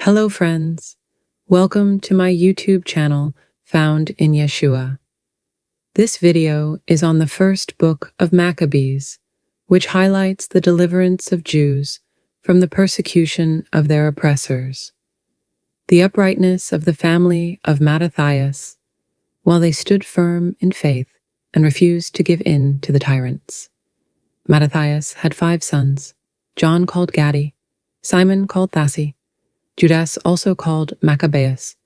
Hello friends, welcome to my YouTube channel found in Yeshua. This video is on the first book of Maccabees, which highlights the deliverance of Jews from the persecution of their oppressors, the uprightness of the family of Mattathias, while they stood firm in faith and refused to give in to the tyrants. Mattathias had 5 sons, John called Gaddi, Simon called Thassi, Judas also called Maccabees,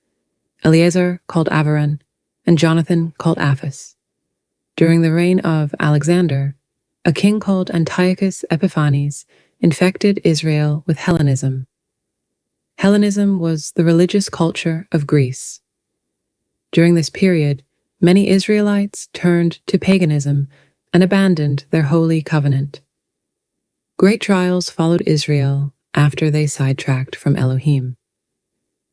Eleazar called Avaran, and Jonathan called Aphis. During the reign of Alexander, a king called Antiochus Epiphanes infected Israel with Hellenism. Hellenism was the religious culture of Greece. During this period, many Israelites turned to paganism and abandoned their holy covenant. Great trials followed Israel after they sidetracked from Elohim.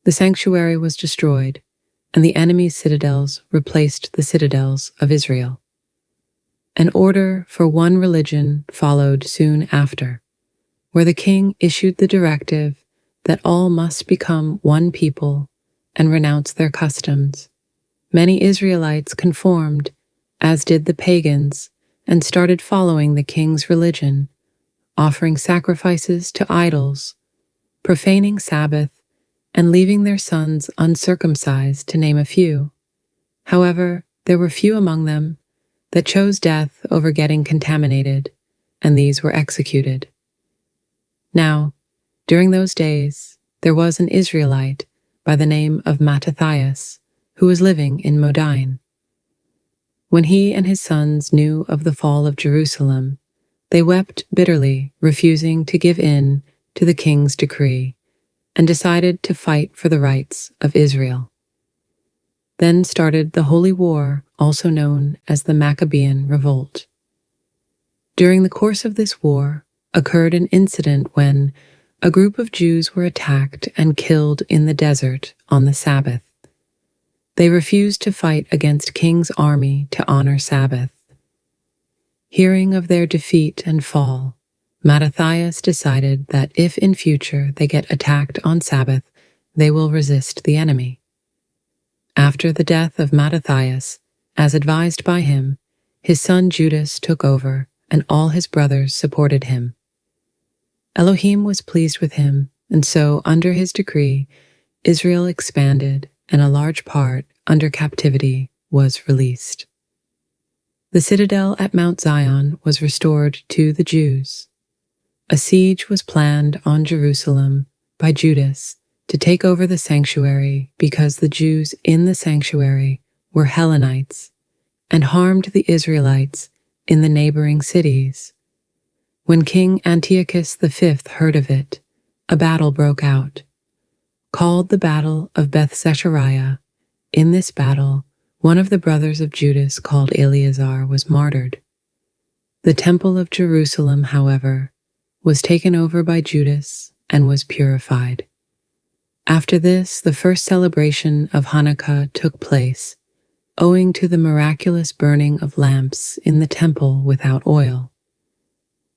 The sanctuary was destroyed, and the enemy's citadels replaced the citadels of Israel. An order for one religion followed soon after, where the king issued the directive that all must become one people and renounce their customs. Many Israelites conformed, as did the pagans, and started following the king's religion, offering sacrifices to idols, profaning Sabbath, and leaving their sons uncircumcised, to name a few. However, there were few among them that chose death over getting contaminated, and these were executed. Now, during those days, there was an Israelite by the name of Mattathias, who was living in Modine. When he and his sons knew of the fall of Jerusalem, they wept bitterly, refusing to give in to the king's decree, and decided to fight for the rights of Israel. Then started the Holy War, also known as the Maccabean Revolt. During the course of this war occurred an incident when a group of Jews were attacked and killed in the desert on the Sabbath. They refused to fight against King's army to honor Sabbath. Hearing of their defeat and fall, Mattathias decided that if in future they get attacked on Sabbath, they will resist the enemy. After the death of Mattathias, as advised by him, his son Judas took over, and all his brothers supported him. Elohim was pleased with him, and so, under his decree, Israel expanded, and a large part, under captivity, was released. The citadel at Mount Zion was restored to the Jews. A siege was planned on Jerusalem by Judas to take over the sanctuary because the Jews in the sanctuary were Hellenites and harmed the Israelites in the neighboring cities. When King Antiochus V heard of it, a battle broke out, called the Battle of Beth-Zechariah. In this battle, one of the brothers of Judas, called Eleazar, was martyred. The temple of Jerusalem, however, was taken over by Judas and was purified. After this, the first celebration of Hanukkah took place, owing to the miraculous burning of lamps in the temple without oil.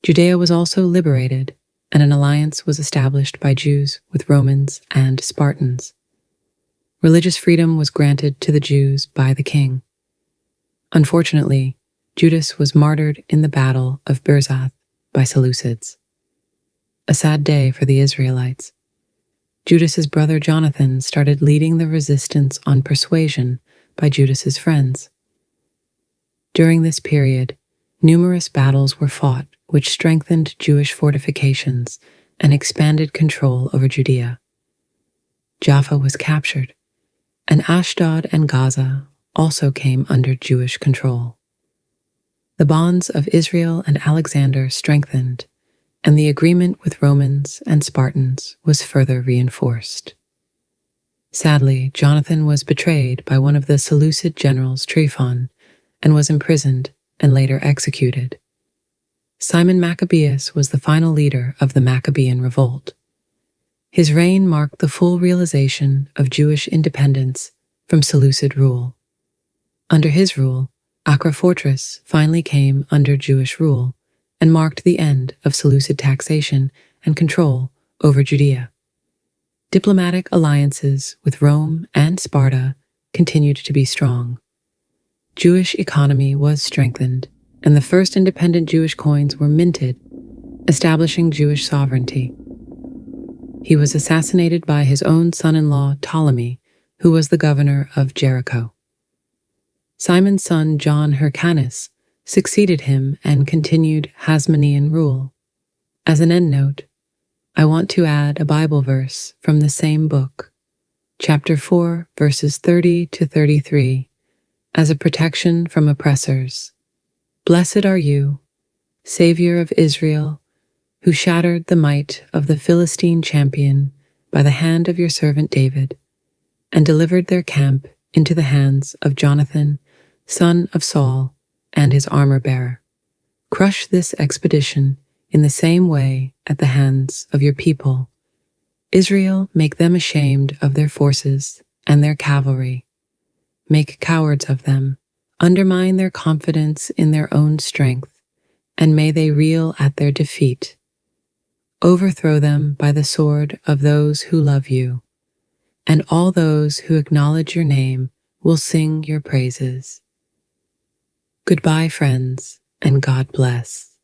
Judea was also liberated, and an alliance was established by Jews with Romans and Spartans. Religious freedom was granted to the Jews by the king. Unfortunately, Judas was martyred in the Battle of Berzath by Seleucids. A sad day for the Israelites. Judas's brother Jonathan started leading the resistance on persuasion by Judas's friends. During this period, numerous battles were fought which strengthened Jewish fortifications and expanded control over Judea. Jaffa was captured, and Ashdod and Gaza also came under Jewish control. The bonds of Israel and Alexander strengthened, and the agreement with Romans and Spartans was further reinforced. Sadly, Jonathan was betrayed by one of the Seleucid generals, Tryphon, and was imprisoned and later executed. Simon Maccabeus was the final leader of the Maccabean Revolt. His reign marked the full realization of Jewish independence from Seleucid rule. Under his rule, Acre fortress finally came under Jewish rule and marked the end of Seleucid taxation and control over Judea. Diplomatic alliances with Rome and Sparta continued to be strong. Jewish economy was strengthened, and the first independent Jewish coins were minted, establishing Jewish sovereignty. He was assassinated by his own son-in-law Ptolemy, who was the governor of Jericho. Simon's son John Hyrcanus succeeded him and continued Hasmonean rule. As an endnote, I want to add a Bible verse from the same book, chapter 4, verses 30 to 33, as a protection from oppressors. Blessed are you, Savior of Israel, who shattered the might of the Philistine champion by the hand of your servant David, and delivered their camp into the hands of Jonathan, son of Saul, and his armor-bearer. Crush this expedition in the same way at the hands of your people. Israel, make them ashamed of their forces and their cavalry. Make cowards of them, undermine their confidence in their own strength, and may they reel at their defeat. Overthrow them by the sword of those who love you, and all those who acknowledge your name will sing your praises. Goodbye, friends, and God bless.